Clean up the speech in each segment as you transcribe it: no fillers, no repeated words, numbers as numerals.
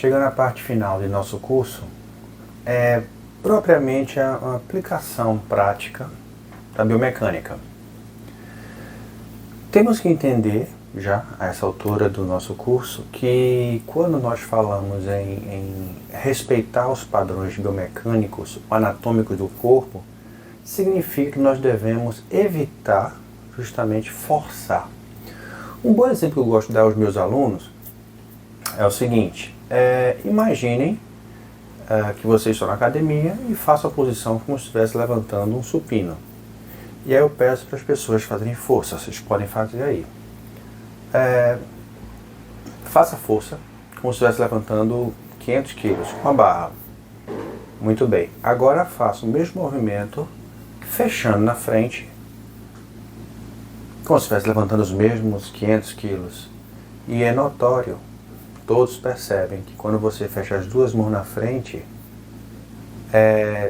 chegando à parte final de nosso curso, é propriamente a aplicação prática da biomecânica. Temos que entender, já a essa altura do nosso curso, que quando nós falamos em respeitar os padrões biomecânicos, anatômicos do corpo, significa que nós devemos evitar justamente forçar. Um bom exemplo que eu gosto de dar aos meus alunos é o seguinte: imaginem que vocês estão na academia e façam a posição como se estivesse levantando um supino. E aí eu peço para as pessoas fazerem força, vocês podem fazer aí. Faça força como se estivesse levantando 500 quilos com a barra. Muito bem. Agora faça o mesmo movimento, fechando na frente, como se estivesse levantando os mesmos 500 quilos. E é notório, todos percebem que quando você fecha as duas mãos na frente,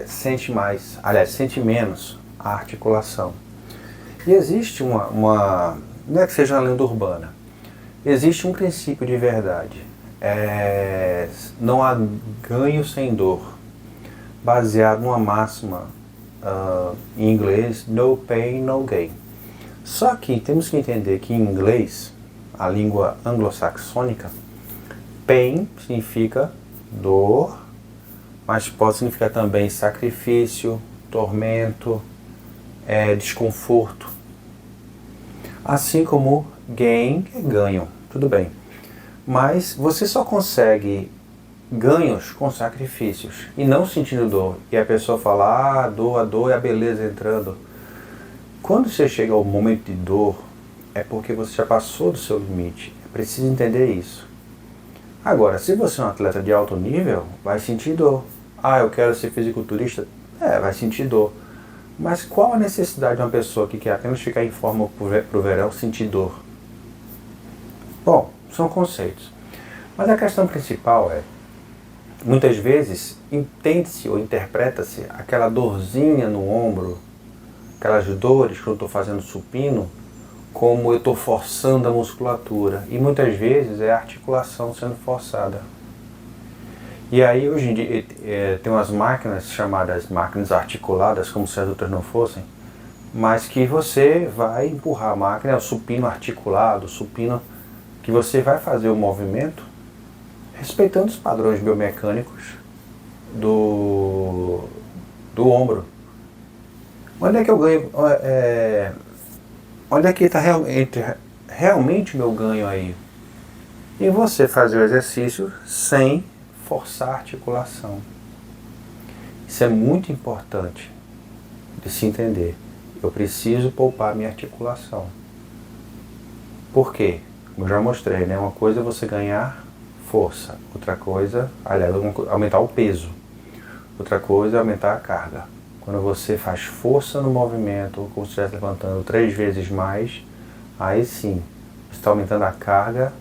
sente mais, aliás, sente menos a articulação. E existe não é que seja uma lenda urbana, existe um princípio de verdade. Não há ganho sem dor, baseado numa máxima em inglês, no pain, no gain. Só que temos que entender que em inglês, a língua anglo-saxônica, pain significa dor, mas pode significar também sacrifício, tormento, desconforto. Assim como gain é ganho, tudo bem. Mas você só consegue ganhos com sacrifícios e não sentindo dor. E a pessoa fala, a dor é a beleza entrando. Quando você chega ao momento de dor, é porque você já passou do seu limite. É preciso entender isso. Agora, se você é um atleta de alto nível, vai sentir dor. Eu quero ser fisiculturista? Vai sentir dor. Mas qual a necessidade de uma pessoa que quer apenas ficar em forma para o verão sentir dor? Bom, são conceitos. Mas a questão principal muitas vezes entende-se ou interpreta-se aquela dorzinha no ombro, aquelas dores que eu estou fazendo supino, como eu estou forçando a musculatura. E muitas vezes é a articulação sendo forçada. E aí hoje em dia tem umas máquinas chamadas máquinas articuladas, como se as outras não fossem, mas que você vai empurrar a máquina, o supino articulado, o supino que você vai fazer o movimento respeitando os padrões biomecânicos do ombro. Onde é que eu ganho? Onde é que está realmente o meu ganho aí? Em você fazer o exercício sem forçar a articulação. Isso é muito importante de se entender. Eu preciso poupar minha articulação. Por quê? Como eu já mostrei, né? Uma coisa é você ganhar força, outra coisa, aliás, aumentar o peso. Outra coisa é aumentar a carga. Quando você faz força no movimento, como se estivesse levantando 3 vezes mais, aí sim, você está aumentando a carga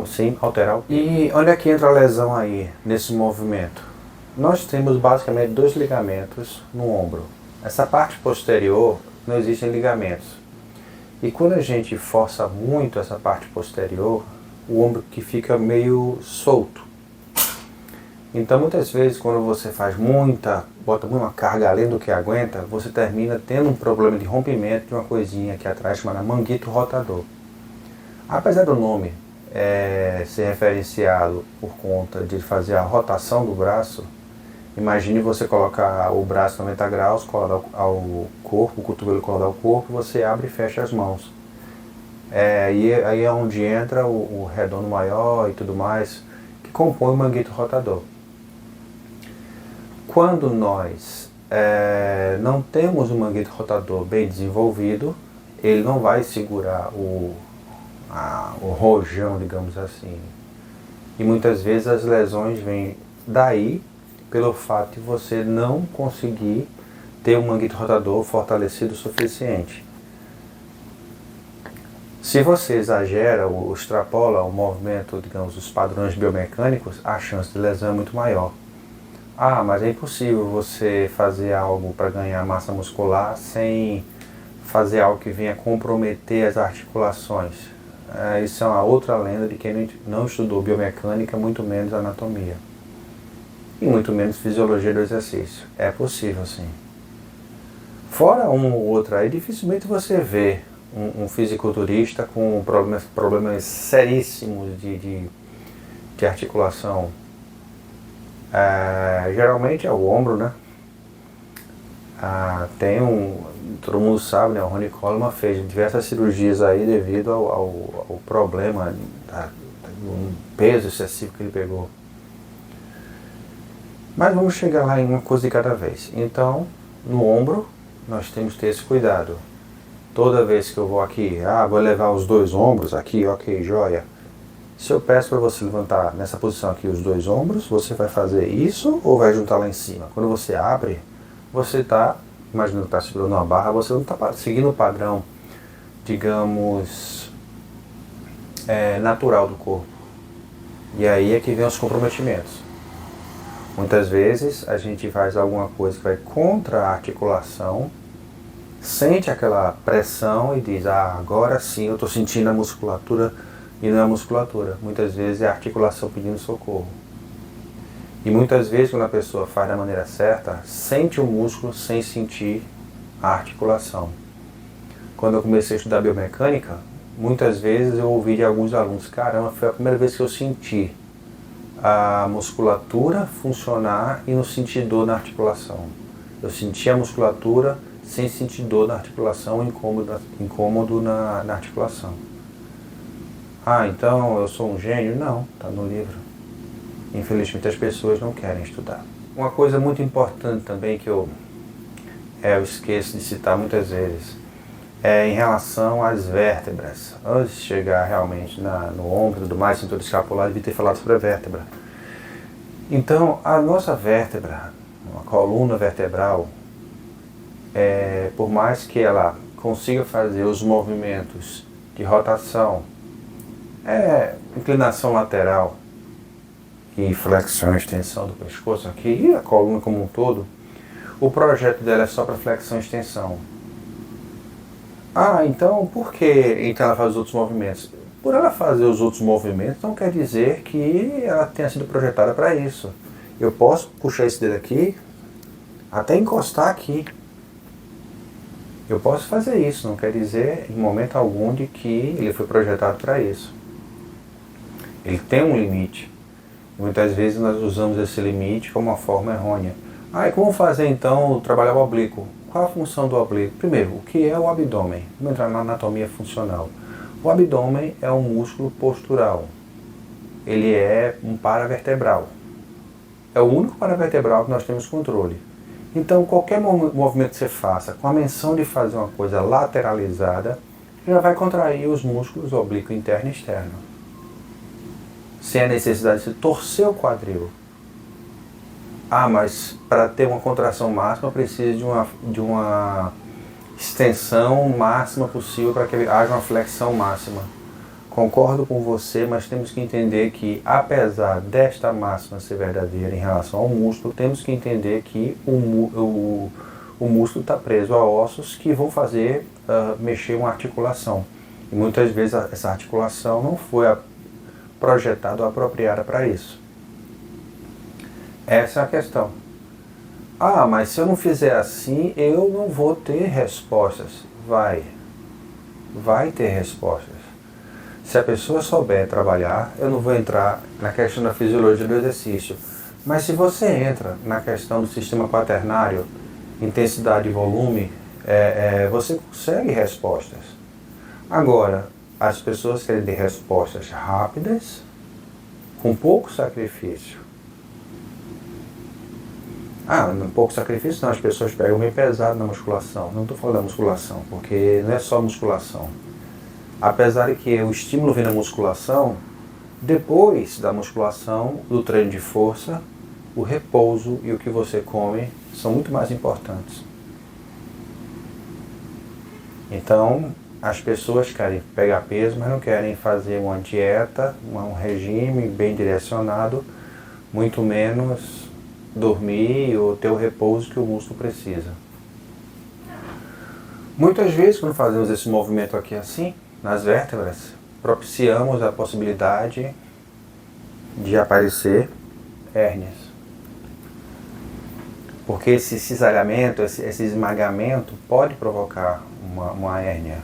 sem alterar o peso. E onde é que entra a lesão aí, nesse movimento? Nós temos basicamente 2 ligamentos no ombro. Essa parte posterior não existem ligamentos. E quando a gente força muito essa parte posterior, o ombro que fica meio solto. Então muitas vezes quando você faz bota uma carga além do que aguenta, você termina tendo um problema de rompimento de uma coisinha aqui atrás chamada manguito rotador. Apesar do nome ser referenciado por conta de fazer a rotação do braço, imagine você colocar o braço 90 graus, colar ao corpo, o cotovelo colar ao corpo, você abre e fecha as mãos. E aí é onde entra o redondo maior e tudo mais, que compõe o manguito rotador. Quando nós não temos o manguito rotador bem desenvolvido, ele não vai segurar o rojão, digamos assim. E muitas vezes as lesões vêm daí, pelo fato de você não conseguir ter um manguito rotador fortalecido o suficiente. Se você exagera ou extrapola o movimento, digamos, os padrões biomecânicos, a chance de lesão é muito maior. Mas é impossível você fazer algo para ganhar massa muscular sem fazer algo que venha comprometer as articulações. Isso é uma outra lenda de quem não estudou biomecânica, muito menos anatomia. E muito menos fisiologia do exercício. É possível, sim. Fora um ou outro aí, dificilmente você vê um fisiculturista com problemas seríssimos de articulação. Geralmente é o ombro, né? Todo mundo sabe, né? O Ronnie Coleman fez diversas cirurgias aí devido ao problema do peso excessivo que ele pegou. Mas vamos chegar lá em uma coisa de cada vez. Então, no ombro, nós temos que ter esse cuidado. Toda vez que eu vou aqui, vou levar os dois ombros aqui, ok, joia. Se eu peço para você levantar nessa posição aqui os dois ombros, você vai fazer isso ou vai juntar lá em cima? Quando você abre, você está, imaginando que está segurando uma barra, você não está seguindo o padrão, digamos, natural do corpo. E aí é que vem os comprometimentos. Muitas vezes a gente faz alguma coisa que vai contra a articulação, sente aquela pressão e diz, agora sim eu estou sentindo a musculatura, e não é a musculatura. Muitas vezes é a articulação pedindo socorro. E muitas vezes quando a pessoa faz da maneira certa, sente o músculo sem sentir a articulação. Quando eu comecei a estudar biomecânica, muitas vezes eu ouvi de alguns alunos, caramba, foi a primeira vez que eu senti a musculatura funcionar e não sentir dor na articulação. Eu senti a musculatura sem sentir dor na articulação, incômodo na articulação. Então eu sou um gênio? Não, está no livro. Infelizmente as pessoas não querem estudar. Uma coisa muito importante também que eu esqueço de citar muitas vezes é em relação às vértebras. Antes de chegar realmente no ombro e tudo mais, cintura escapular, devia ter falado sobre a vértebra. Então, a nossa vértebra, a coluna vertebral, por mais que ela consiga fazer os movimentos de rotação, inclinação lateral e flexão e extensão do pescoço aqui, e a coluna como um todo, o projeto dela é só para flexão e extensão. Então por que então ela faz os outros movimentos? Por ela fazer os outros movimentos não quer dizer que ela tenha sido projetada para isso. Eu posso puxar esse dedo aqui, até encostar aqui. Eu posso fazer isso, não quer dizer em momento algum de que ele foi projetado para isso. Ele tem um limite. Muitas vezes nós usamos esse limite como uma forma errônea. E como fazer então trabalhar o oblíquo? Qual a função do oblíquo? Primeiro, o que é o abdômen? Vamos entrar na anatomia funcional. O abdômen é um músculo postural. Ele é um paravertebral. É o único paravertebral que nós temos controle. Então, qualquer movimento que você faça com a menção de fazer uma coisa lateralizada, já vai contrair os músculos oblíquo interno e externo. Sem a necessidade de torcer o quadril. Mas para ter uma contração máxima precisa de uma extensão máxima possível para que haja uma flexão máxima. Concordo com você, mas temos que entender que, apesar desta máxima ser verdadeira em relação ao músculo, temos que entender que o músculo está preso a ossos que vão fazer mexer uma articulação. E muitas vezes essa articulação não foi projetada ou apropriada para isso. Essa é a questão. Mas se eu não fizer assim, eu não vou ter respostas. Vai ter respostas. Se a pessoa souber trabalhar, eu não vou entrar na questão da fisiologia do exercício. Mas se você entra na questão do sistema quaternário, intensidade e volume, você consegue respostas. Agora, as pessoas querem ter respostas rápidas, com pouco sacrifício. Pouco sacrifício não, as pessoas pegam bem pesado na musculação. Não estou falando da musculação, porque não é só musculação. Apesar de que o estímulo vem na musculação, depois da musculação, do treino de força, o repouso e o que você come são muito mais importantes. Então, as pessoas querem pegar peso, mas não querem fazer uma dieta, um regime bem direcionado, muito menos dormir ou ter o repouso que o músculo precisa. Muitas vezes, quando fazemos esse movimento aqui assim, nas vértebras, propiciamos a possibilidade de aparecer hérnias. Porque esse cisalhamento, esse esmagamento pode provocar uma hérnia.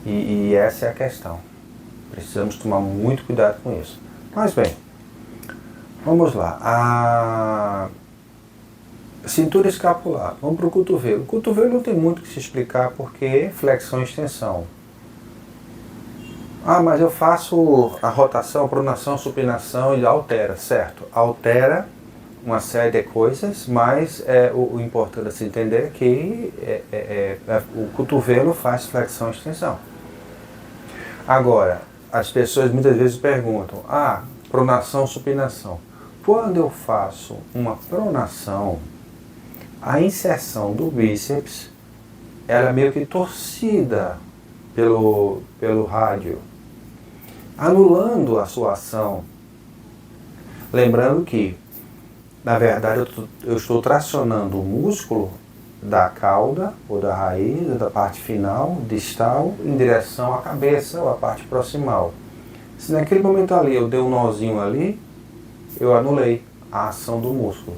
E essa é a questão. Precisamos tomar muito cuidado com isso. Mas bem, vamos lá. A cintura escapular. Vamos para o cotovelo. O cotovelo não tem muito o que se explicar porque flexão e extensão. Ah, mas eu faço a rotação, pronação, supinação e altera, certo? Altera uma série de coisas, mas o importante a se entender é que o cotovelo faz flexão e extensão. Agora, as pessoas muitas vezes perguntam, pronação, supinação. Quando eu faço uma pronação, a inserção do bíceps, ela é meio que torcida pelo rádio, anulando a sua ação. Lembrando que, na verdade, eu estou tracionando o músculo da cauda, ou da raiz, ou da parte final, distal, em direção à cabeça, ou à parte proximal. Se naquele momento ali eu dei um nozinho ali, eu anulei a ação do músculo.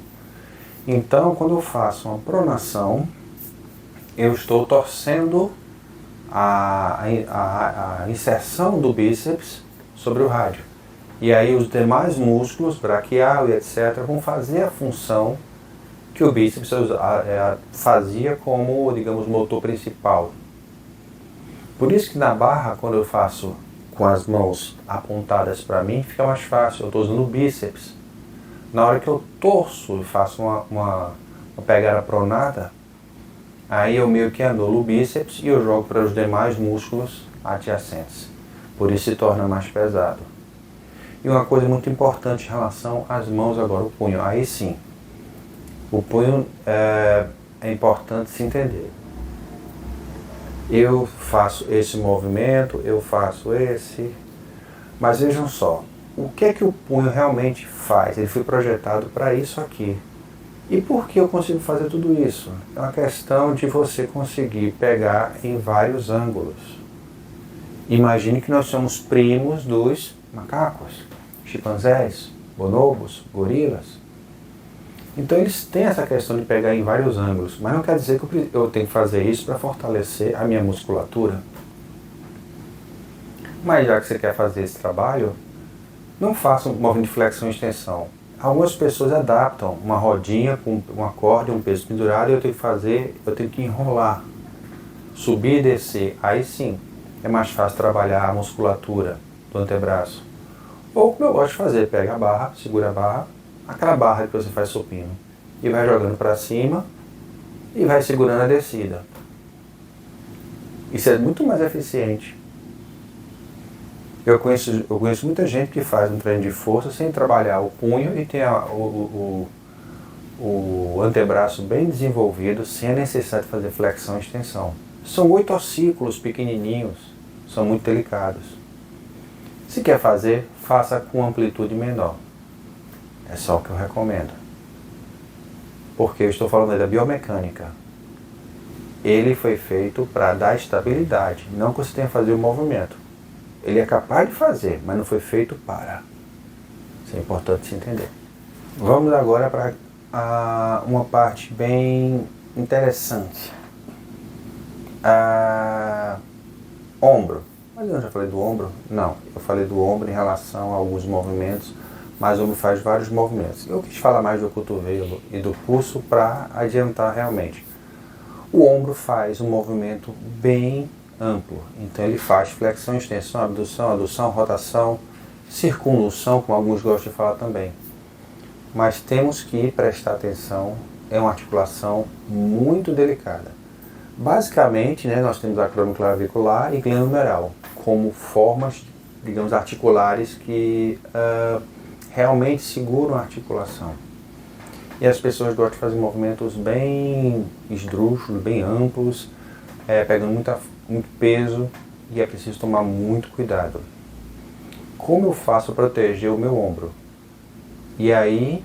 Então, quando eu faço uma pronação, eu estou torcendo a inserção do bíceps sobre o rádio. E aí os demais músculos, braquial e etc., vão fazer a função que o bíceps fazia como, digamos, motor principal. Por isso que na barra, quando eu faço com as mãos apontadas para mim, fica mais fácil. Eu estou usando o bíceps. Na hora que eu torço e faço uma pegada pronada, aí eu meio que anulo o bíceps e eu jogo para os demais músculos adjacentes. Por isso se torna mais pesado. E uma coisa muito importante em relação às mãos agora, o punho. Aí sim, o punho é importante se entender. Eu faço esse movimento, eu faço esse, mas vejam só, o que é que o punho realmente faz? Ele foi projetado para isso aqui. E por que eu consigo fazer tudo isso? É uma questão de você conseguir pegar em vários ângulos. Imagine que nós somos primos dos macacos, chimpanzés, bonobos, gorilas. Então eles têm essa questão de pegar em vários ângulos, mas não quer dizer que eu tenho que fazer isso para fortalecer a minha musculatura. Mas já que você quer fazer esse trabalho, não faça um movimento de flexão e extensão. Algumas pessoas adaptam uma rodinha com uma corda e um peso pendurado e eu tenho que enrolar, subir e descer. Aí sim, é mais fácil trabalhar a musculatura do antebraço. Ou como eu gosto de fazer, pega a barra, segura a barra, aquela barra que você faz supino, e vai jogando para cima e vai segurando a descida. Isso é muito mais eficiente. Eu conheço muita gente que faz um treino de força sem trabalhar o punho e tem o antebraço bem desenvolvido, sem a necessidade de fazer flexão e extensão. São 8 ossículos pequenininhos, são muito delicados. Se quer fazer, faça com amplitude menor. É só o que eu recomendo. Porque eu estou falando aí da biomecânica. Ele foi feito para dar estabilidade, não que você tenha que fazer o movimento. Ele é capaz de fazer, mas não foi feito para. Isso é importante se entender. Vamos agora para uma parte bem interessante. Ombro. Mas eu já falei do ombro? Não, eu falei do ombro em relação a alguns movimentos, mas o ombro faz vários movimentos. Eu quis falar mais do cotovelo e do pulso para adiantar realmente. O ombro faz um movimento bem amplo, então ele faz flexão, extensão, abdução, adução, rotação, circunlução, como alguns gostam de falar também. Mas temos que prestar atenção, é uma articulação muito delicada. Basicamente, nós temos a crânio clavicular e glândula humeral como formas, digamos, articulares que realmente seguram a articulação. E as pessoas gostam de fazer movimentos bem esdrúxulos, bem amplos, pegando muito peso, e é preciso tomar muito cuidado. Como eu faço para proteger o meu ombro? E aí,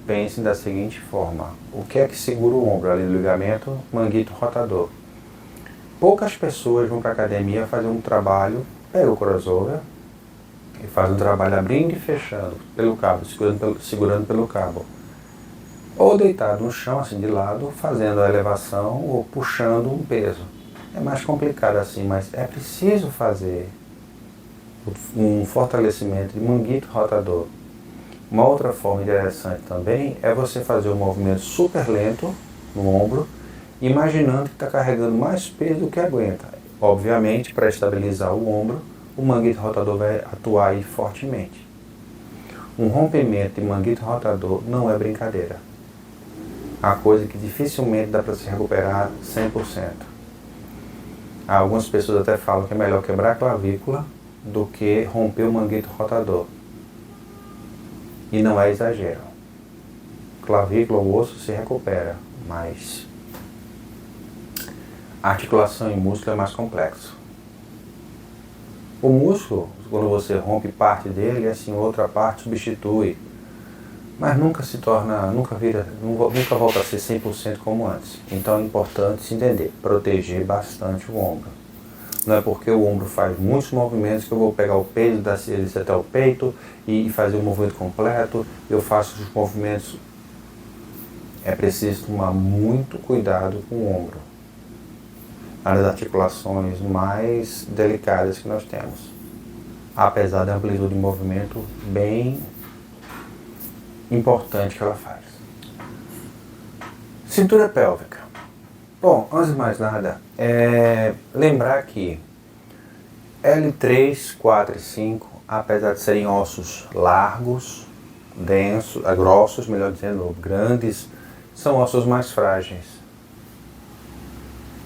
pense da seguinte forma: o que é que segura o ombro? Ali, o ligamento manguito rotador. Poucas pessoas vão para a academia fazer um trabalho, pega o crossover e faz um trabalho abrindo e fechando pelo cabo, segurando pelo cabo. Ou deitado no chão, assim de lado, fazendo a elevação ou puxando um peso. É mais complicado assim, mas é preciso fazer um fortalecimento de manguito rotador. Uma outra forma interessante também é você fazer um movimento super lento no ombro, imaginando que está carregando mais peso do que aguenta. Obviamente, para estabilizar o ombro, o manguito rotador vai atuar aí fortemente. Um rompimento de manguito rotador não é brincadeira. A coisa que dificilmente dá para se recuperar 100%. Algumas pessoas até falam que é melhor quebrar a clavícula do que romper o manguito rotador. E não é exagero. Clavícula, o osso se recupera, mas a articulação e músculo é mais complexo. O músculo, quando você rompe parte dele, assim outra parte substitui. Mas nunca se torna, nunca volta a ser 100% como antes. Então é importante se entender, proteger bastante o ombro. Não é porque o ombro faz muitos movimentos que eu vou pegar o peso da cialice até o peito e fazer o movimento completo. Eu faço os movimentos. É preciso tomar muito cuidado com o ombro. As articulações mais delicadas que nós temos. Apesar da amplitude de movimento bem importante que ela faz. Cintura pélvica. Bom, antes de mais nada, lembrar que L3, 4 e 5, apesar de serem ossos largos, densos, grossos, melhor dizendo, grandes, são ossos mais frágeis.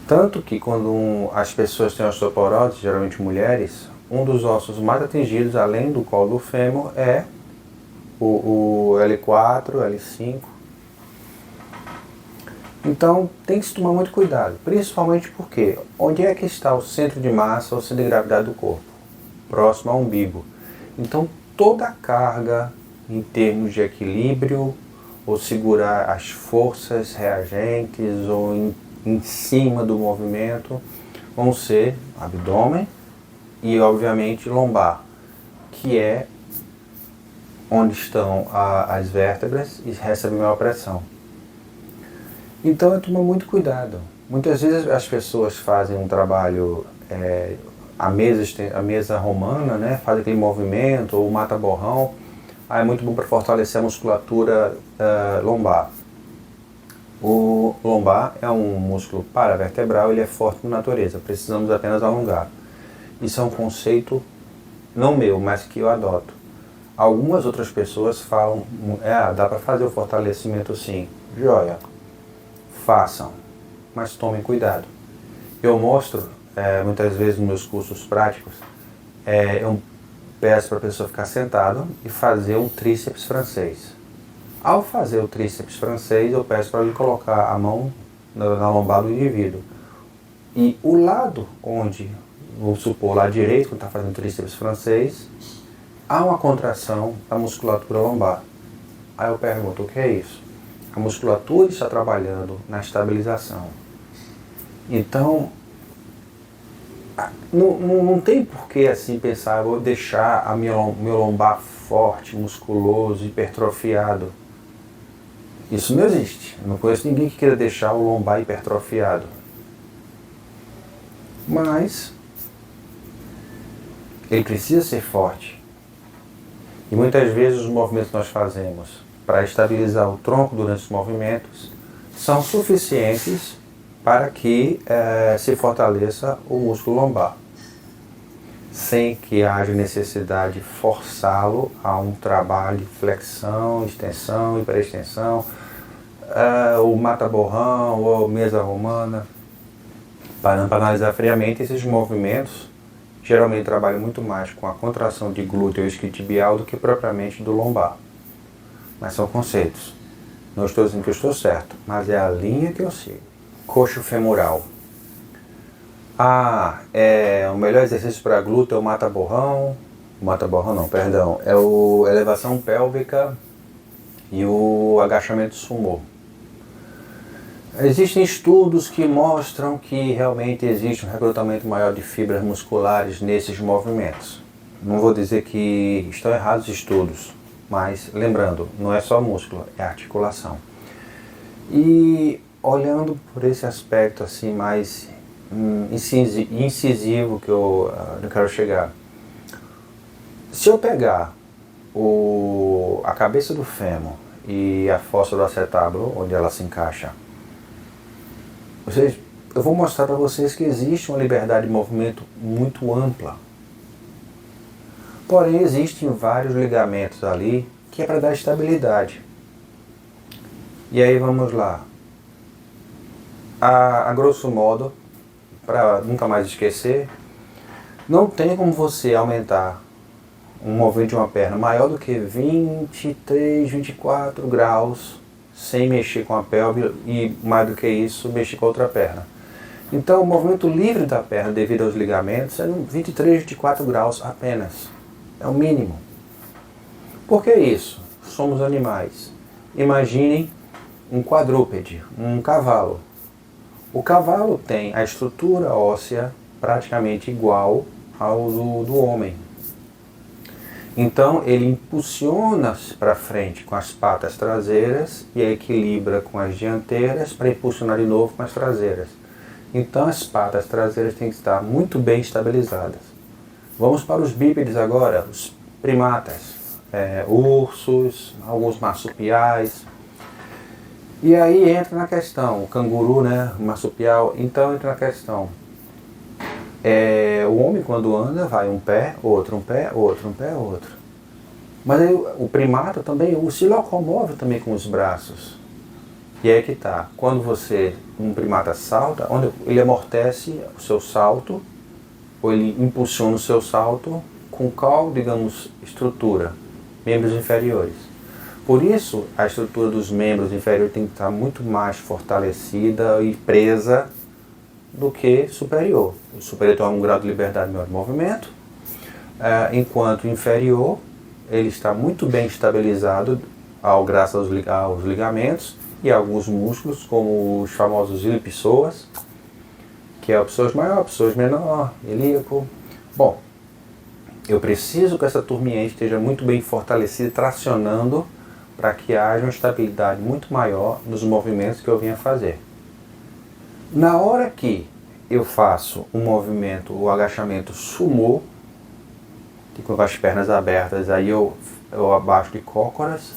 Tanto que quando as pessoas têm osteoporose, geralmente mulheres, um dos ossos mais atingidos, além do colo do fêmur, é o L4, L5. Então tem que se tomar muito cuidado, principalmente porque onde é que está o centro de massa ou o centro de gravidade do corpo? Próximo ao umbigo. Então toda a carga em termos de equilíbrio ou segurar as forças reagentes ou em cima do movimento vão ser abdômen e obviamente lombar, que é onde estão as vértebras e recebem maior pressão. Então, toma muito cuidado. Muitas vezes as pessoas fazem um trabalho, a mesa romana, né, faz aquele movimento, ou mata-borrão, é muito bom para fortalecer a musculatura lombar. O lombar é um músculo paravertebral, ele é forte por natureza, precisamos apenas alongar. Isso é um conceito, não meu, mas que eu adoto. Algumas outras pessoas falam, dá para fazer o fortalecimento sim, joia. Façam, mas tomem cuidado. Eu mostro, muitas vezes nos meus cursos práticos, eu peço para a pessoa ficar sentada e fazer um tríceps francês. Ao fazer o tríceps francês, eu peço para ele colocar a mão na lombar do indivíduo. E o lado onde, vou supor, o lado direito, quando está fazendo o tríceps francês, há uma contração da musculatura lombar. Aí eu pergunto, o que é isso? A musculatura está trabalhando na estabilização. Então, não tem por que assim pensar, vou deixar meu lombar forte, musculoso, hipertrofiado. Isso não existe. Eu não conheço ninguém que queira deixar o lombar hipertrofiado. Mas ele precisa ser forte. E muitas vezes os movimentos que nós fazemos para estabilizar o tronco durante os movimentos são suficientes para que se fortaleça o músculo lombar, sem que haja necessidade de forçá-lo a um trabalho de flexão, extensão, hiperextensão, o mata-borrão ou mesa romana. Para analisar friamente, esses movimentos geralmente trabalham muito mais com a contração de glúteo e isquiotibial do que propriamente do lombar. Mas são conceitos. Não estou dizendo que eu estou certo, mas é a linha que eu sigo. Coxo femoral. O melhor exercício para glúteo é o mata-borrão. É o elevação pélvica e o agachamento sumô. Existem estudos que mostram que realmente existe um recrutamento maior de fibras musculares nesses movimentos. Não vou dizer que estão errados os estudos, mas lembrando, não é só músculo, é articulação. E olhando por esse aspecto assim mais incisivo que eu quero chegar, se eu pegar a cabeça do fêmur e a fossa do acetábulo, onde ela se encaixa, eu vou mostrar para vocês que existe uma liberdade de movimento muito ampla. Porém, existem vários ligamentos ali que é para dar estabilidade. E aí vamos lá. A grosso modo, para nunca mais esquecer, não tem como você aumentar um movimento de uma perna maior do que 23, 24 graus sem mexer com a pelve e mais do que isso, mexer com a outra perna. Então o movimento livre da perna devido aos ligamentos é 23, 24 graus apenas. É o mínimo. Por que isso? Somos animais. Imaginem um quadrúpede, um cavalo. O cavalo tem a estrutura óssea praticamente igual ao do homem. Então ele impulsiona-se para frente com as patas traseiras e equilibra com as dianteiras para impulsionar de novo com as traseiras. Então as patas traseiras têm que estar muito bem estabilizadas. Vamos para os bípedes agora, os primatas, ursos, alguns marsupiais. E aí entra na questão, o canguru, né, o marsupial, então entra na questão. O homem quando anda vai um pé, outro, um pé, outro, um pé, outro. Mas aí, o primata também se locomove também com os braços. E aí que tá, quando um primata salta, onde ele amortece o seu salto, ou ele impulsiona o seu salto com qual, digamos, estrutura? Membros inferiores. Por isso, a estrutura dos membros inferiores tem que estar muito mais fortalecida e presa do que superior. O superior tem um grau de liberdade maior de movimento, enquanto o inferior ele está muito bem estabilizado graças aos ligamentos e alguns músculos, como os famosos ilipsoas, que é o psoas maior, psoas menor, ilíaco. Bom, eu preciso que essa turminha esteja muito bem fortalecida, tracionando para que haja uma estabilidade muito maior nos movimentos que eu venha fazer. Na hora que eu faço um movimento, o agachamento sumô, com as pernas abertas, aí eu abaixo de cócoras,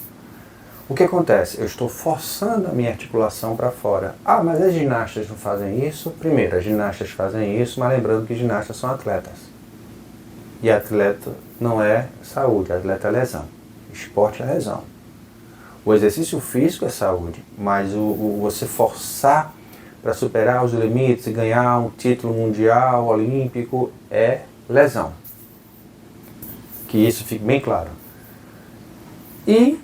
o que acontece? Eu estou forçando a minha articulação para fora. Ah, mas as ginastas não fazem isso? Primeiro, as ginastas fazem isso, mas lembrando que ginastas são atletas. E atleta não é saúde, atleta é lesão. Esporte é lesão. O exercício físico é saúde, mas você forçar para superar os limites e ganhar um título mundial, olímpico, é lesão. Que isso fique bem claro. E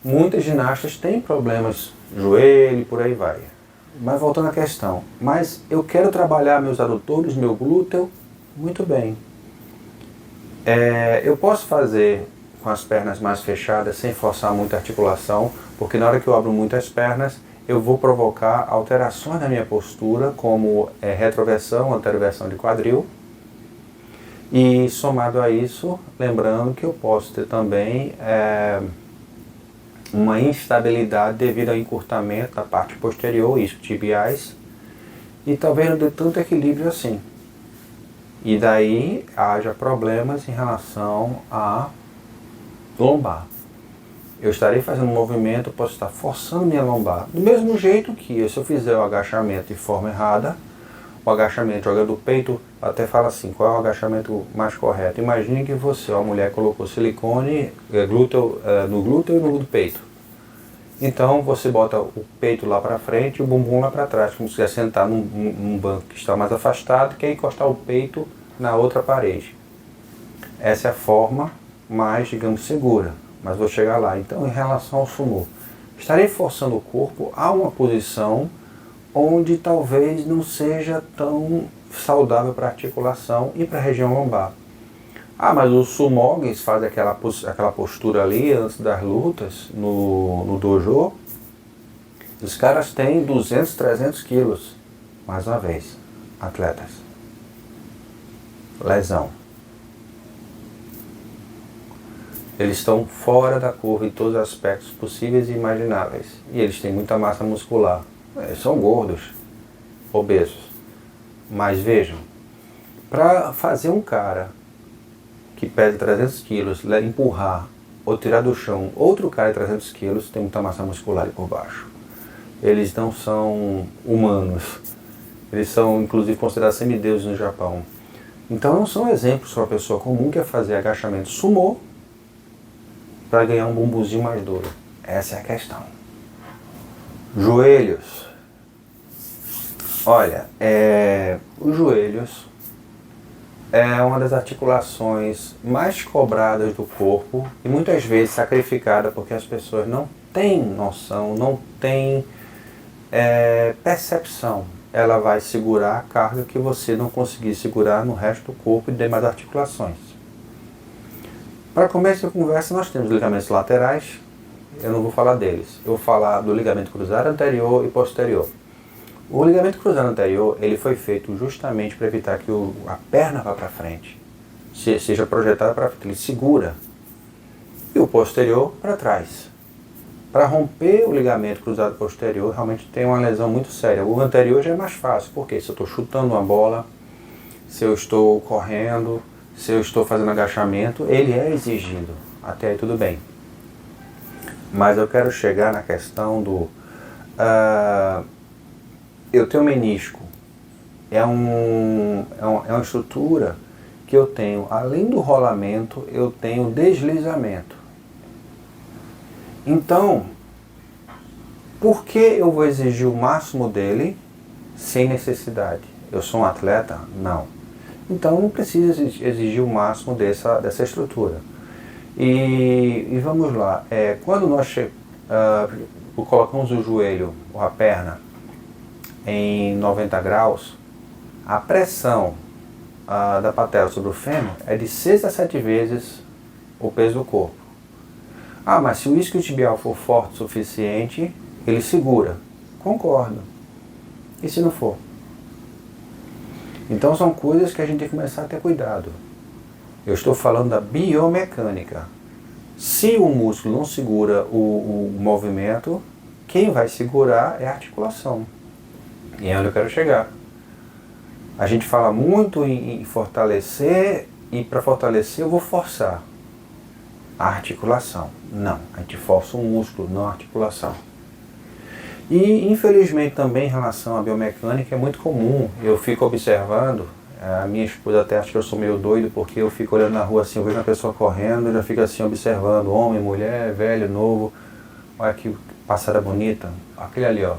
muitas ginastas têm problemas, joelho, por aí vai. Mas voltando à questão, mas eu quero trabalhar meus adutores, meu glúteo, muito bem. Eu posso fazer com as pernas mais fechadas, sem forçar muita articulação, porque na hora que eu abro muito as pernas, eu vou provocar alterações na minha postura, como retroversão, anteroversão de quadril. E somado a isso, lembrando que eu posso ter também uma instabilidade devido ao encurtamento da parte posterior, isquiotibiais, e talvez não dê tanto equilíbrio assim. E daí haja problemas em relação à lombar. Eu estarei fazendo um movimento, eu posso estar forçando minha lombar. Do mesmo jeito que se eu fizer o agachamento de forma errada, o agachamento jogando o peito, até fala assim, qual é o agachamento mais correto? Imagine que você, a mulher, colocou silicone no glúteo e no peito. Então você bota o peito lá para frente e o bumbum lá para trás, como se quiser sentar num banco que está mais afastado, que é encostar o peito na outra parede. Essa é a forma mais, digamos, segura, mas vou chegar lá. Então, em relação ao sumô, estarei forçando o corpo a uma posição onde talvez não seja tão saudável para a articulação e para a região lombar. Ah, mas os sumogis fazem aquela postura ali antes das lutas no dojo, Os caras têm 200, 300 quilos. Mais uma vez, atletas. Lesão. Eles estão fora da curva em todos os aspectos possíveis e imagináveis. E eles têm muita massa muscular. Eles são gordos, obesos. Mas vejam, para fazer um cara que pesa 300 quilos empurrar ou tirar do chão outro cara de 300 quilos, tem muita massa muscular ali por baixo. Eles não são humanos. Eles são, inclusive, considerados semideuses no Japão. Então não são exemplos para uma pessoa comum que quer fazer agachamento sumô para ganhar um bumbuzinho mais duro. Essa é a questão. Joelhos. Olha, os joelhos é uma das articulações mais cobradas do corpo e muitas vezes sacrificada porque as pessoas não têm noção, não têm percepção. Ela vai segurar a carga que você não conseguir segurar no resto do corpo e demais articulações. Para começo de conversa, nós temos ligamentos laterais. Eu não vou falar deles. Eu vou falar do ligamento cruzado anterior e posterior. O ligamento cruzado anterior, ele foi feito justamente para evitar que a perna vá para frente, seja projetada para frente, ele segura. E o posterior para trás. Para romper o ligamento cruzado posterior, realmente tem uma lesão muito séria. O anterior já é mais fácil, porque se eu estou chutando uma bola, se eu estou correndo, se eu estou fazendo agachamento, ele é exigido. Até aí tudo bem. Mas eu quero chegar na questão do... eu tenho menisco. É uma estrutura que eu tenho, além do rolamento, eu tenho deslizamento. Então, por que eu vou exigir o máximo dele sem necessidade? Eu sou um atleta? Não. Então, eu não preciso exigir o máximo dessa estrutura. E vamos lá, quando nós colocamos o joelho ou a perna em 90 graus, a pressão da patela sobre o fêmur é de 6 a 7 vezes o peso do corpo. Ah, mas se o isquiotibial for forte o suficiente, ele segura. Concordo. E se não for? Então são coisas que a gente tem que começar a ter cuidado. Eu estou falando da biomecânica. Se o músculo não segura o movimento, quem vai segurar é a articulação. E é onde eu quero chegar. A gente fala muito em fortalecer, e para fortalecer eu vou forçar a articulação. Não, a gente força o músculo, não a articulação. E infelizmente também em relação à biomecânica é muito comum, eu fico observando, a minha esposa até acha que eu sou meio doido porque eu fico olhando na rua assim, eu vejo uma pessoa correndo, eu já fico assim observando, homem, mulher, velho, novo, olha que passada bonita, aquele ali ó,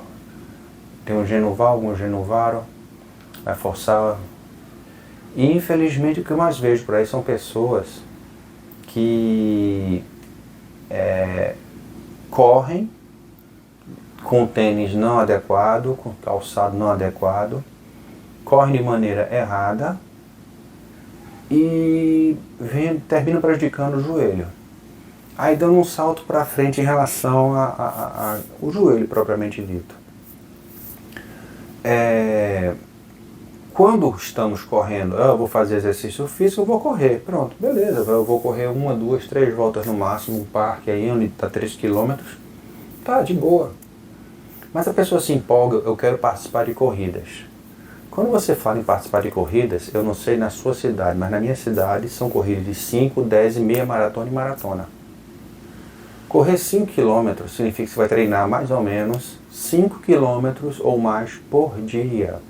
tem um genuval, um genuvaro, vai forçar. E infelizmente o que eu mais vejo por aí são pessoas que correm com tênis não adequado, com calçado não adequado, correm de maneira errada e terminam prejudicando o joelho. Aí dando um salto para frente em relação ao joelho propriamente dito. Quando estamos correndo, eu vou fazer exercício físico, eu vou correr, pronto, beleza, eu vou correr 1, 2, 3 voltas no máximo, um parque aí onde está 3 km, tá de boa. Mas a pessoa se empolga, eu quero participar de corridas. Quando você fala em participar de corridas, eu não sei na sua cidade, mas na minha cidade são corridas de 5, 10 e meia maratona e maratona. Correr 5 km significa que você vai treinar mais ou menos 5 km ou mais por dia.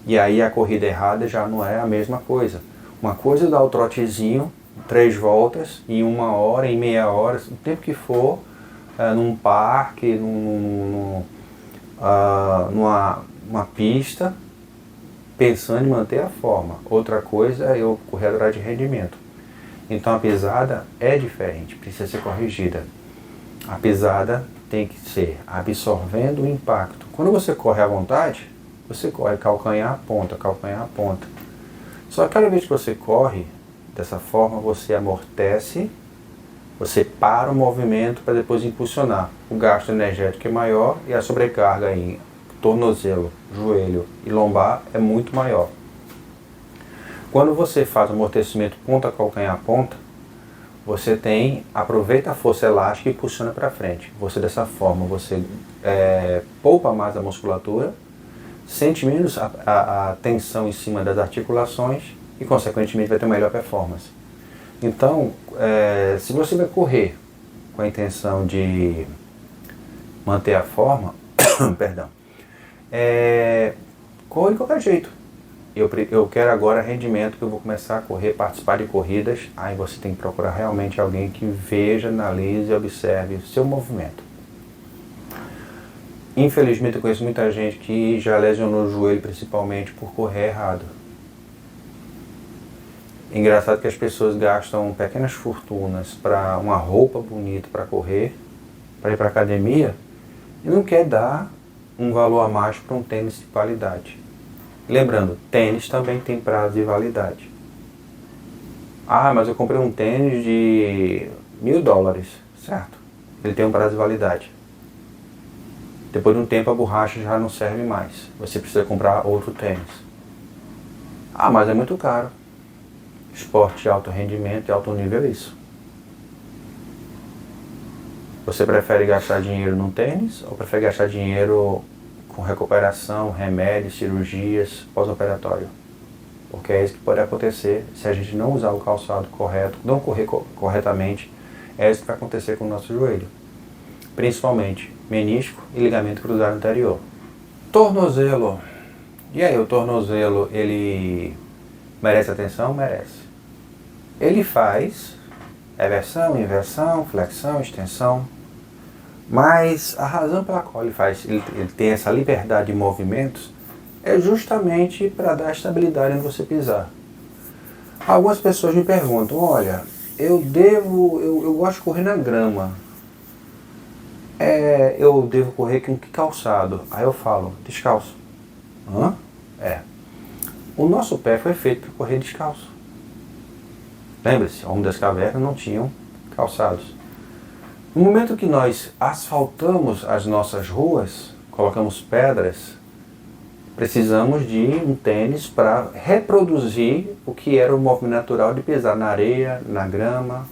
E aí a corrida errada já não é a mesma coisa. Uma coisa é dar o trotezinho, 3 voltas, em 1 hora, em meia hora, o tempo que for, num parque, numa pista, pensando em manter a forma. Outra coisa é eu correr atrás de rendimento. Então a pisada é diferente, precisa ser corrigida. A pisada tem que ser absorvendo o impacto. Quando você corre à vontade, você corre calcanhar a ponta, calcanhar a ponta. Só que cada vez que você corre dessa forma, você amortece, Você para o movimento para depois impulsionar. O gasto energético é maior e a sobrecarga em tornozelo, joelho e lombar é muito maior. Quando você faz o amortecimento ponta calcanhar ponta, você aproveita a força elástica e impulsiona para frente. Dessa forma, você poupa mais a musculatura, sente menos a tensão em cima das articulações e, consequentemente, vai ter melhor performance. Então, se você vai correr com a intenção de manter a forma, perdão, corre de qualquer jeito. Eu quero agora rendimento, que eu vou começar a correr, participar de corridas. Aí você tem que procurar realmente alguém que veja, analise e observe o seu movimento. Infelizmente eu conheço muita gente que já lesionou o joelho principalmente por correr errado. Engraçado que as pessoas gastam pequenas fortunas para uma roupa bonita para correr, para ir para a academia, e não quer dar um valor a mais para um tênis de qualidade. Lembrando, tênis também tem prazo de validade. Ah, mas eu comprei um tênis de $1.000, certo? Ele tem um prazo de validade. Depois de um tempo a borracha já não serve mais. Você precisa comprar outro tênis. Ah, mas é muito caro. Esporte de alto rendimento e alto nível é isso. Você prefere gastar dinheiro num tênis ou prefere gastar dinheiro com recuperação, remédios, cirurgias, pós-operatório? Porque é isso que pode acontecer se a gente não usar o calçado correto, não correr corretamente. É isso que vai acontecer com o nosso joelho. Principalmente menisco e ligamento cruzado anterior. Tornozelo. E aí, o tornozelo, ele merece atenção? Merece. Ele faz eversão, inversão, flexão, extensão. Mas a razão pela qual ele tem essa liberdade de movimentos é justamente para dar estabilidade onde você pisar. Algumas pessoas me perguntam, olha, eu gosto de correr na grama. Eu devo correr com que calçado? Aí eu falo, descalço. Hã? O nosso pé foi feito para correr descalço. Lembre-se, Homem das Cavernas não tinham calçados. No momento que nós asfaltamos as nossas ruas, colocamos pedras, precisamos de um tênis para reproduzir o que era o movimento natural de pisar na areia, na grama.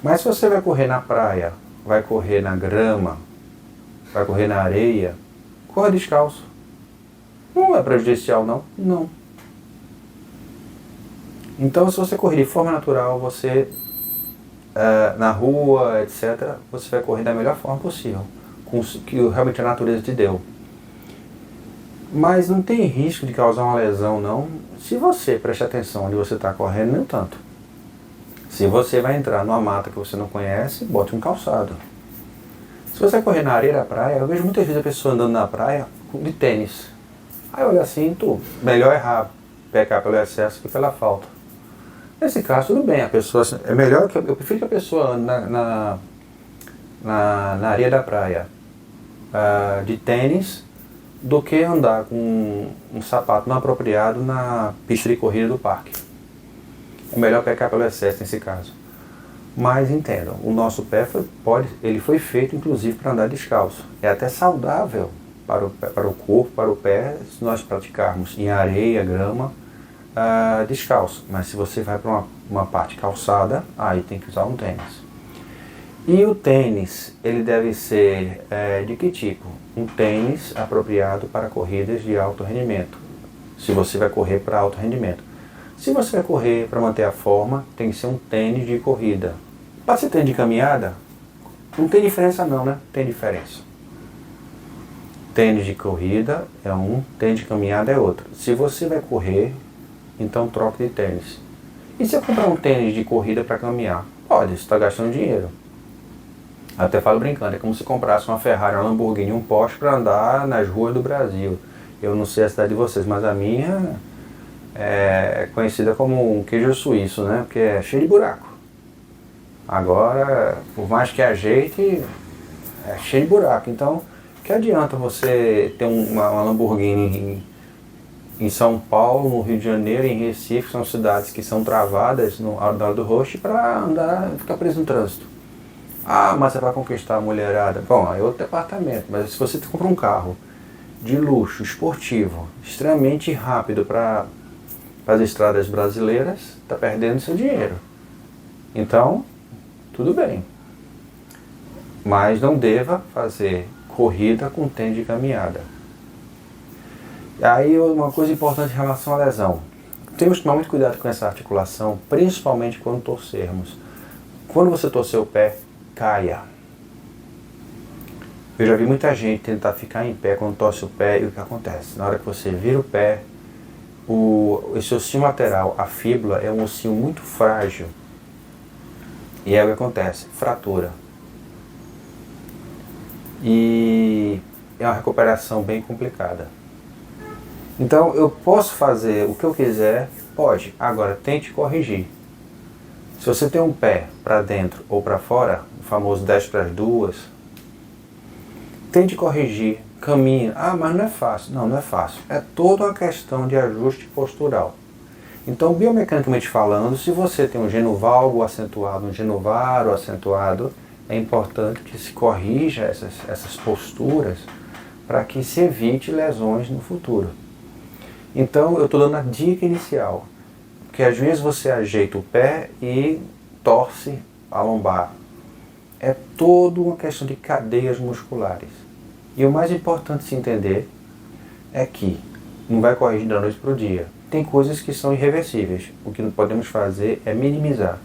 Mas se você vai correr na praia, vai correr na grama, vai correr na areia, corra descalço. Não é prejudicial, não? Não. Então, se você correr de forma natural, você na rua, etc., você vai correr da melhor forma possível, com o que realmente a natureza te deu. Mas não tem risco de causar uma lesão, não. Se você preste atenção onde você está correndo, nem tanto. Se você vai entrar numa mata que você não conhece, bote um calçado. Se você correr na areia da praia, eu vejo muitas vezes a pessoa andando na praia de tênis. Aí olha assim, melhor errar, pecar pelo excesso que pela falta. Nesse caso, tudo bem, a pessoa, é melhor eu prefiro que a pessoa ande na areia da praia de tênis do que andar com um sapato não apropriado na pista de corrida do parque. É melhor pecar pelo excesso nesse caso. Mas entendam, o nosso pé ele foi feito inclusive para andar descalço. É até saudável para o corpo, para o pé, se nós praticarmos em areia, grama, descalço. Mas se você vai para uma parte calçada, aí tem que usar um tênis. E o tênis, ele deve ser de que tipo? Um tênis apropriado para corridas de alto rendimento. Se você vai correr para alto rendimento. Se você vai correr para manter a forma, tem que ser um tênis de corrida. Para ser tênis de caminhada, não tem diferença não, né? Tem diferença. Tênis de corrida é um, tênis de caminhada é outro. Se você vai correr, então troque de tênis. E se eu comprar um tênis de corrida para caminhar? Pode, você está gastando dinheiro. Até falo brincando, é como se comprasse uma Ferrari, uma Lamborghini, um Porsche para andar nas ruas do Brasil. Eu não sei a cidade de vocês, mas a minha é conhecida como um queijo suíço, né? Porque é cheio de buraco. Agora, por mais que ajeite, é cheio de buraco. Então, que adianta você ter uma Lamborghini em São Paulo, no Rio de Janeiro, em Recife, são cidades que são travadas no hora do rush para andar, ficar preso no trânsito. Ah, mas você vai conquistar a mulherada. Bom, é outro departamento, mas se você compra um carro de luxo, esportivo, extremamente rápido para as estradas brasileiras, está perdendo seu dinheiro. Então, tudo bem. Mas não deva fazer corrida com tênis de caminhada. Aí uma coisa importante em relação à lesão. Temos que tomar muito cuidado com essa articulação, principalmente quando torcermos. Quando você torcer o pé, caia. Eu já vi muita gente tentar ficar em pé quando torce o pé, e o que acontece? Na hora que você vira o pé, esse ossinho lateral, a fíbula, é um ossinho muito frágil. E aí o que acontece? Fratura. E é uma recuperação bem complicada. Então eu posso fazer o que eu quiser? Pode. Agora tente corrigir. Se você tem um pé para dentro ou para fora, o famoso 10 para as duas, tente corrigir, caminhe. Ah, mas não é fácil. Não, não é fácil. É toda uma questão de ajuste postural. Então, biomecanicamente falando, se você tem um genovalgo acentuado, um genovaro acentuado, é importante que se corrija essas posturas para que se evite lesões no futuro. Então, eu estou dando a dica inicial, porque às vezes você ajeita o pé e torce a lombar. É toda uma questão de cadeias musculares. E o mais importante se entender é que não vai corrigir da noite para o dia. Tem coisas que são irreversíveis. O que podemos fazer é minimizar.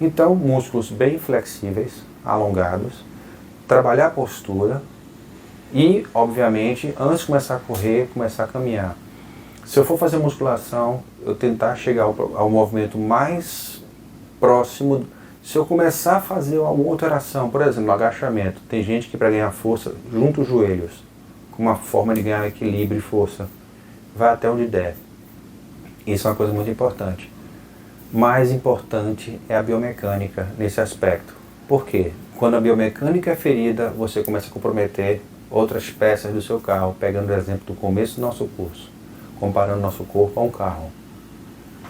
Então, músculos bem flexíveis, alongados, trabalhar a postura e, obviamente, antes de começar a correr, começar a caminhar. Se eu for fazer musculação, eu tentar chegar ao movimento mais próximo. Se eu começar a fazer uma alteração, por exemplo, no agachamento, tem gente que para ganhar força junta os joelhos, com uma forma de ganhar equilíbrio e força. Vai até onde der. Isso é uma coisa muito importante. Mais importante é a biomecânica nesse aspecto. Por quê? Quando a biomecânica é ferida, você começa a comprometer outras peças do seu carro, pegando o exemplo do começo do nosso curso, comparando nosso corpo a um carro.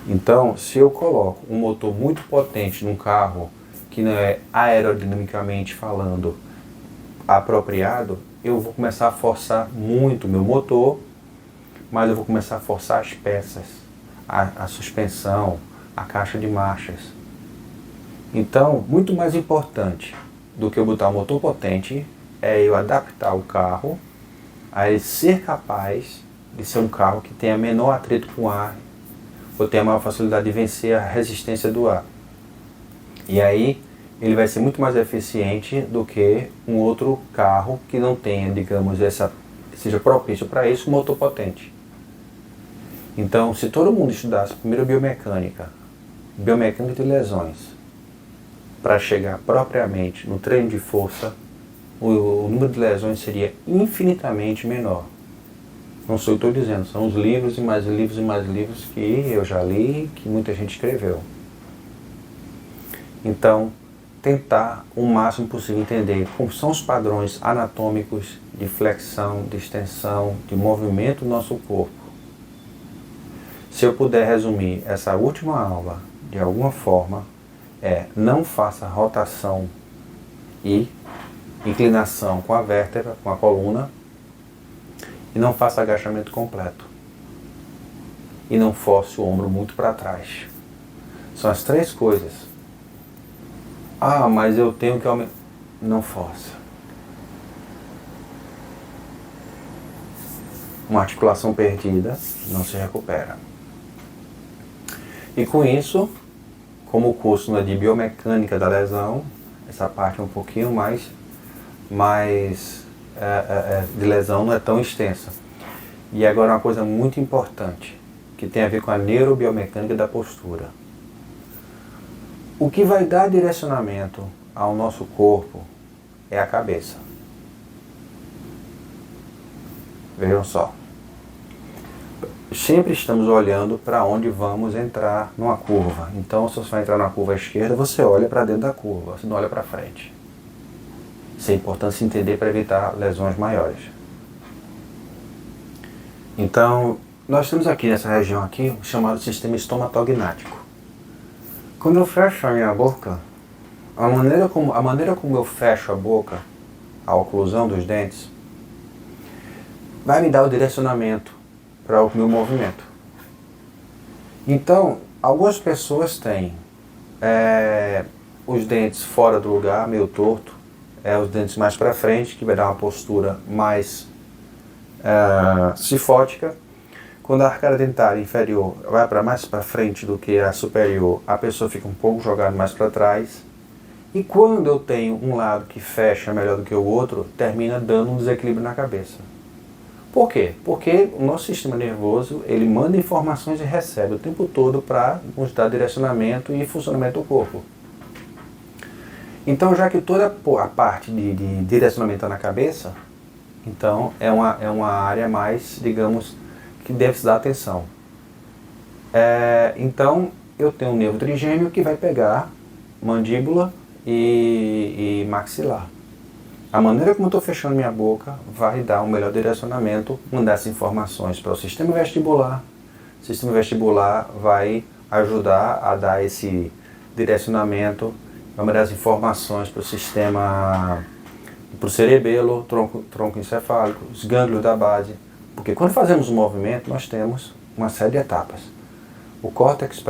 Então, se eu coloco um motor muito potente num carro que não é aerodinamicamente falando apropriado, eu vou começar a forçar muito o meu motor, mas eu vou começar a forçar as peças, a suspensão, a caixa de marchas. Então, muito mais importante do que eu botar um motor potente é eu adaptar o carro a ele ser capaz de ser um carro que tenha menor atrito com o ar, ou tenha maior facilidade de vencer a resistência do ar. E aí, ele vai ser muito mais eficiente do que um outro carro que não tenha, digamos, seja propício para isso, um motor potente. Então, se todo mundo estudasse primeiro biomecânica de lesões, para chegar propriamente no treino de força, o número de lesões seria infinitamente menor. Não sou eu que estou dizendo, são os livros e mais livros e mais livros que eu já li, que muita gente escreveu. Então, tentar o máximo possível entender como são os padrões anatômicos de flexão, de extensão, de movimento do nosso corpo. Se eu puder resumir essa última aula de alguma forma, não faça rotação e inclinação com a vértebra, com a coluna, e não faça agachamento completo. E não force o ombro muito para trás. São as três coisas. Ah, mas eu tenho que aumentar. Não força. Uma articulação perdida não se recupera. E com isso, como o curso não é de biomecânica da lesão, essa parte é um pouquinho mais de lesão, não é tão extensa. E agora uma coisa muito importante, que tem a ver com a neurobiomecânica da postura. O que vai dar direcionamento ao nosso corpo é a cabeça. Vejam só. Sempre estamos olhando para onde vamos entrar numa curva. Então, se você vai entrar na curva à esquerda, você olha para dentro da curva, você não olha para frente. Isso é importante se entender para evitar lesões maiores. Então, nós temos aqui nessa região aqui o chamado sistema estomatognático. Quando eu fecho a minha boca, a maneira como eu fecho a boca, a oclusão dos dentes, vai me dar o direcionamento para o meu movimento. Então, algumas pessoas têm os dentes fora do lugar, meio torto, os dentes mais para frente, que vai dar uma postura mais cifótica. Quando a arcada dentária inferior vai para mais para frente do que a superior, a pessoa fica um pouco jogada mais para trás. E quando eu tenho um lado que fecha melhor do que o outro, termina dando um desequilíbrio na cabeça. Por quê? Porque o nosso sistema nervoso, ele manda informações e recebe o tempo todo para nos dar direcionamento e funcionamento do corpo. Então, já que toda a parte de direcionamento está na cabeça, então é uma área mais, digamos, que deve se dar atenção. Então, eu tenho um nervo trigêmeo que vai pegar mandíbula e maxilar. A maneira como eu estou fechando minha boca vai dar um melhor direcionamento, mandar essas informações para o sistema vestibular. O sistema vestibular vai ajudar a dar esse direcionamento, vai mandar as informações para o sistema, para o cerebelo, tronco encefálico, os gânglios da base. Porque quando fazemos um movimento, nós temos uma série de etapas. O córtex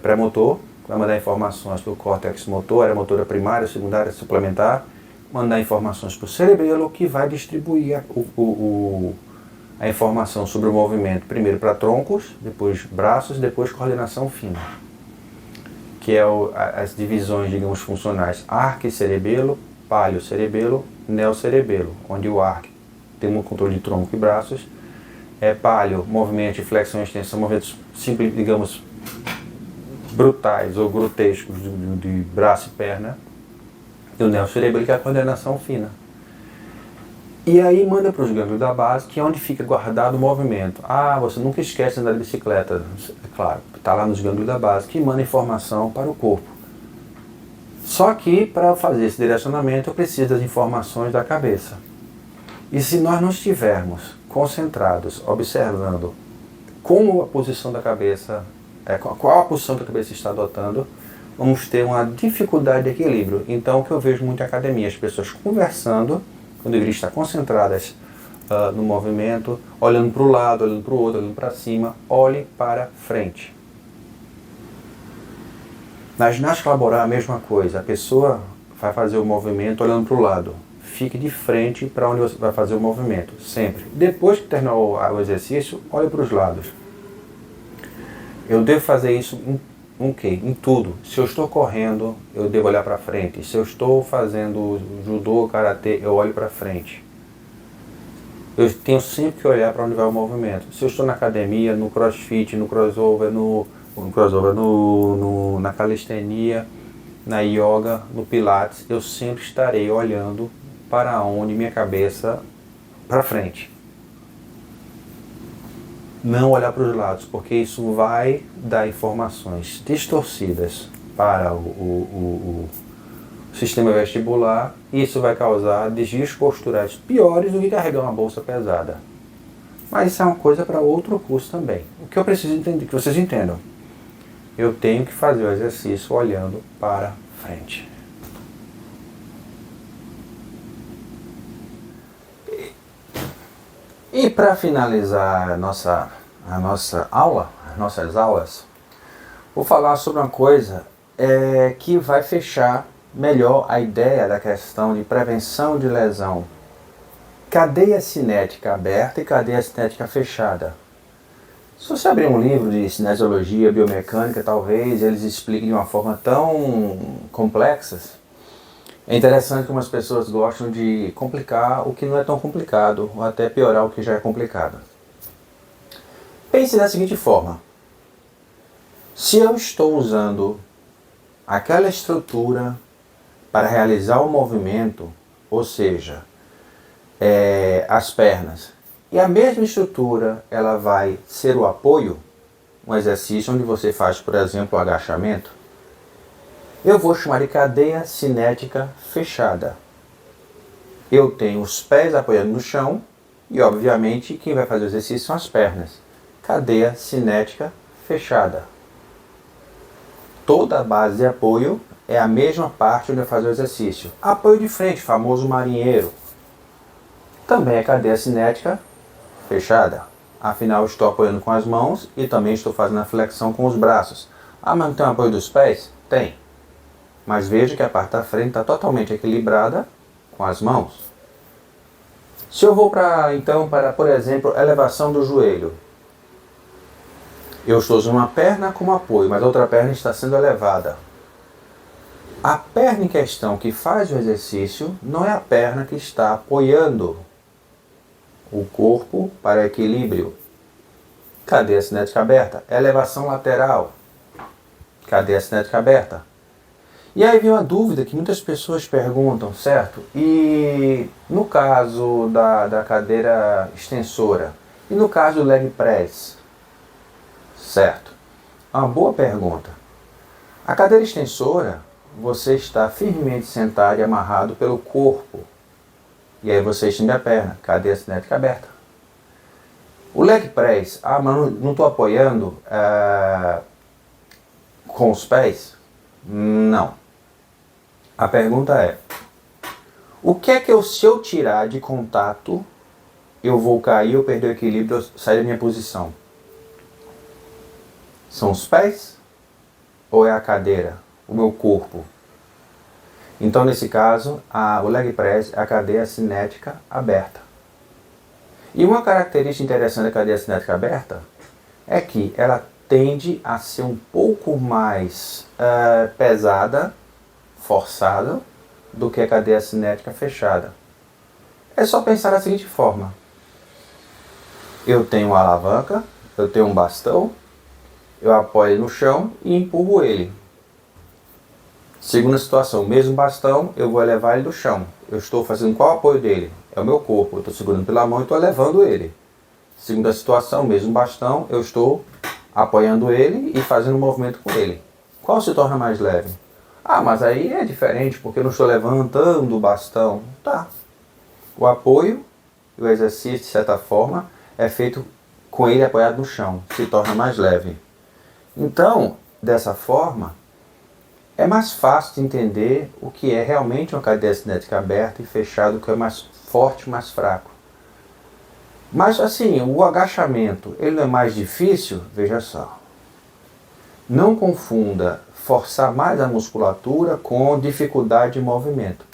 pré-motor vai mandar informações para o córtex motor, área motora primária, secundária, suplementar, mandar informações para o cerebelo, que vai distribuir a informação sobre o movimento, primeiro para troncos, depois braços, depois coordenação fina, que é as divisões, digamos, funcionais: arque-cerebelo, palio-cerebelo, neo-cerebelo, onde o arque tem um controle de tronco e braços, palio, movimento, flexão e extensão, movimentos simples, digamos, brutais ou grotescos de braço e perna, e o neo-cerebelo, que é a coordenação fina. E aí manda para os gânglios da base, que é onde fica guardado o movimento. Você nunca esquece de andar de bicicleta, é claro, está lá nos gânglios da base, que manda informação para o corpo. Só que, para fazer esse direcionamento, eu preciso das informações da cabeça. E se nós não estivermos concentrados, observando como a posição da cabeça, qual a posição que a cabeça está adotando, vamos ter uma dificuldade de equilíbrio. Então, o que eu vejo muito em academia, as pessoas conversando, quando deveriam estar concentradas no movimento, olhando para o lado, olhando para o outro, olhando para cima, olhe para frente. Na ginástica laboral é a mesma coisa, a pessoa vai fazer o movimento olhando para o lado. Fique de frente para onde você vai fazer o movimento, sempre. Depois que terminar o exercício, olhe para os lados. Eu devo fazer isso em tudo. Se eu estou correndo, eu devo olhar para frente. Se eu estou fazendo judô, karatê, eu olho para frente. Eu tenho sempre que olhar para onde vai o movimento. Se eu estou na academia, no crossfit, no crossover, na calistenia, na yoga, no pilates, eu sempre estarei olhando para onde minha cabeça para frente. Não olhar para os lados, porque isso vai dar informações distorcidas para o sistema vestibular, e isso vai causar desvios posturais piores do que carregar uma bolsa pesada. Mas isso é uma coisa para outro curso também. O que eu preciso entender, que vocês entendam, eu tenho que fazer o exercício olhando para frente. E para finalizar nossas aulas, vou falar sobre uma coisa que vai fechar melhor a ideia da questão de prevenção de lesão. Cadeia cinética aberta e cadeia cinética fechada. Se você abrir um livro de cinesiologia, biomecânica, talvez eles expliquem de uma forma tão complexa. É interessante como as pessoas gostam de complicar o que não é tão complicado, ou até piorar o que já é complicado. Pense da seguinte forma: se eu estou usando aquela estrutura para realizar o movimento, ou seja, as pernas, e a mesma estrutura ela vai ser o apoio, um exercício onde você faz, por exemplo, o agachamento, eu vou chamar de cadeia cinética fechada. Eu tenho os pés apoiando no chão e, obviamente, quem vai fazer o exercício são as pernas. cadeia cinética fechada. Toda a base de apoio é a mesma parte onde eu faço o exercício. Apoio de frente, famoso marinheiro. Também é cadeia cinética fechada. Afinal, eu estou apoiando com as mãos e também estou fazendo a flexão com os braços. Ah, mas não tem apoio dos pés? Tem. Mas veja que a parte da frente está totalmente equilibrada com as mãos. Se eu vou então para, por exemplo, elevação do joelho. Eu estou usando uma perna como apoio, mas a outra perna está sendo elevada. A perna em questão que faz o exercício não é a perna que está apoiando o corpo para equilíbrio. Cadeia cinética aberta. Elevação lateral. Cadeia cinética aberta. E aí vem uma dúvida que muitas pessoas perguntam, certo? E no caso da cadeira extensora? E no caso do leg press? Certo. Uma boa pergunta. A cadeira extensora, você está firmemente sentado e amarrado pelo corpo. E aí você estende a perna, cadeia cinética aberta. O leg press, mas não estou apoiando com os pés? Não. A pergunta é, o que é que se eu tirar de contato, eu vou cair, eu perder o equilíbrio, eu sair da minha posição? São os pés? Ou é a cadeira? O meu corpo? Então, nesse caso, o leg press é a cadeia cinética aberta. E uma característica interessante da cadeia cinética aberta é que ela tende a ser um pouco mais pesada, forçada, do que a cadeia cinética fechada. É só pensar da seguinte forma. Eu tenho uma alavanca, eu tenho um bastão, eu apoio ele no chão e empurro ele. Segunda situação, mesmo bastão, eu vou elevar ele do chão. Eu estou fazendo qual apoio dele? É o meu corpo, eu estou segurando pela mão e estou elevando ele. Segunda situação, mesmo bastão, eu estou apoiando ele e fazendo um movimento com ele. Qual se torna mais leve? Ah, mas aí é diferente, porque eu não estou levantando o bastão. Tá. O apoio, o exercício, de certa forma, é feito com ele apoiado no chão. Se torna mais leve. Então, dessa forma, é mais fácil de entender o que é realmente uma cadeia cinética aberta e fechada, o que é mais forte, mais fraco. Mas assim, o agachamento, ele não é mais difícil? Veja só. Não confunda forçar mais a musculatura com dificuldade de movimento.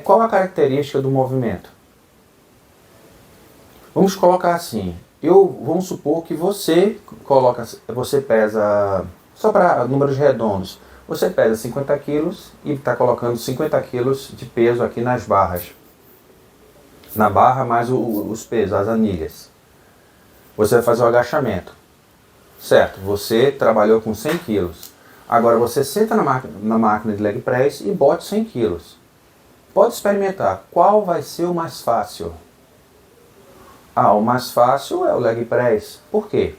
Qual a característica do movimento? Vamos colocar assim. Vamos supor que você pesa, só para números redondos, você pesa 50 quilos e está colocando 50 quilos de peso aqui nas barras. Na barra mais os pesos, as anilhas. Você vai fazer o agachamento. Certo, você trabalhou com 100 quilos. Agora você senta na máquina de leg press e bote 100 quilos. Pode experimentar. Qual vai ser o mais fácil? O mais fácil é o leg press. Por quê?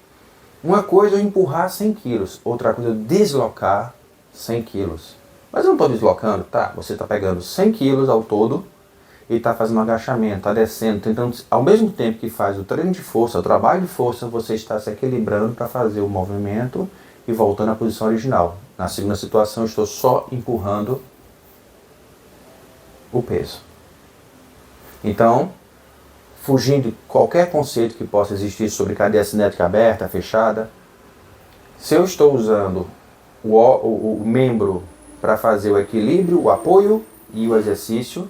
Uma coisa é eu empurrar 100 quilos, outra coisa é eu deslocar 100 quilos. Mas eu não estou deslocando, tá? Você está pegando 100 quilos ao todo e está fazendo um agachamento, está descendo, tentando, ao mesmo tempo que faz o treino de força, o trabalho de força, você está se equilibrando para fazer o movimento e voltando à posição original. Na segunda situação, eu estou só empurrando o peso. Então, fugindo de qualquer conceito que possa existir sobre cadeia cinética aberta, fechada, se eu estou usando o membro para fazer o equilíbrio, o apoio e o exercício,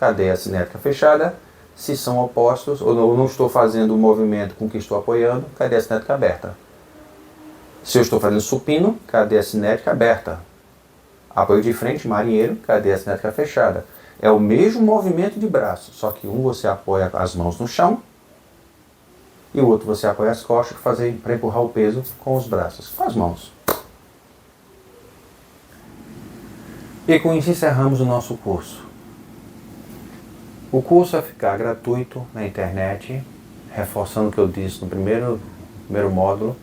cadeia cinética fechada. Se são opostos, ou não estou fazendo o movimento com que estou apoiando, cadeia cinética aberta. Se eu estou fazendo supino, cadeia cinética aberta. Apoio de frente, marinheiro, cadeia cinética fechada. É o mesmo movimento de braço, só que um você apoia as mãos no chão e o outro você apoia as costas para empurrar o peso com os braços, com as mãos. E com isso encerramos o nosso curso. O curso vai ficar gratuito na internet, reforçando o que eu disse no primeiro módulo.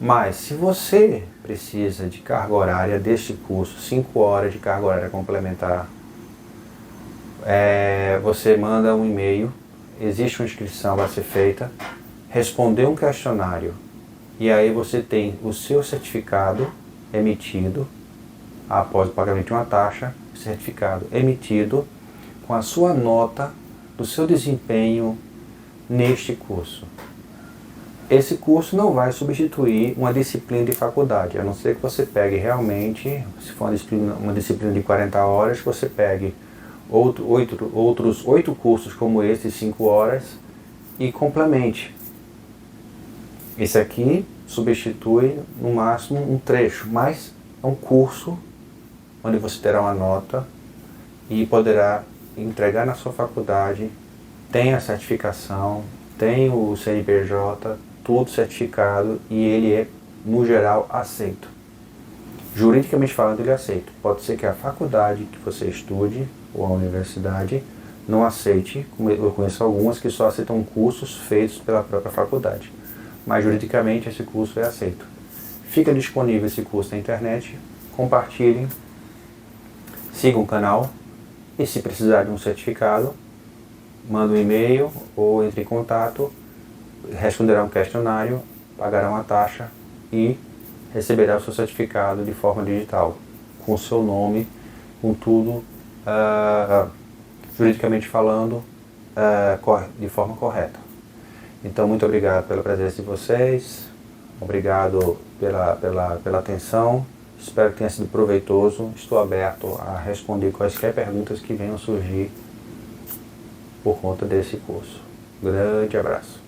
Mas se você precisa de carga horária deste curso, 5 horas de carga horária complementar, você manda um e-mail, existe uma inscrição, vai ser feita, responder um questionário e aí você tem o seu certificado emitido após o pagamento de uma taxa, certificado emitido com a sua nota do seu desempenho neste curso. Esse curso não vai substituir uma disciplina de faculdade, a não ser que você pegue realmente, se for uma disciplina de 40 horas, você pegue outros 8 cursos como esse, 5 horas, e complemente. Esse aqui substitui no máximo um trecho, mas é um curso onde você terá uma nota e poderá entregar na sua faculdade, tem a certificação, tem o CNPJ, tudo certificado, e ele é, no geral, aceito. Juridicamente falando, ele é aceito. Pode ser que a faculdade que você estude, ou a universidade, não aceite, como eu conheço algumas que só aceitam cursos feitos pela própria faculdade. Mas juridicamente esse curso é aceito. Fica disponível esse curso na internet, compartilhem, sigam o canal, e se precisar de um certificado, manda um e-mail ou entre em contato, responderá um questionário, pagará uma taxa e receberá o seu certificado de forma digital, com o seu nome, com tudo, juridicamente falando, de forma correta. Então, muito obrigado pela presença de vocês, obrigado pela atenção, espero que tenha sido proveitoso, estou aberto a responder quaisquer perguntas que venham surgir por conta desse curso. Grande abraço.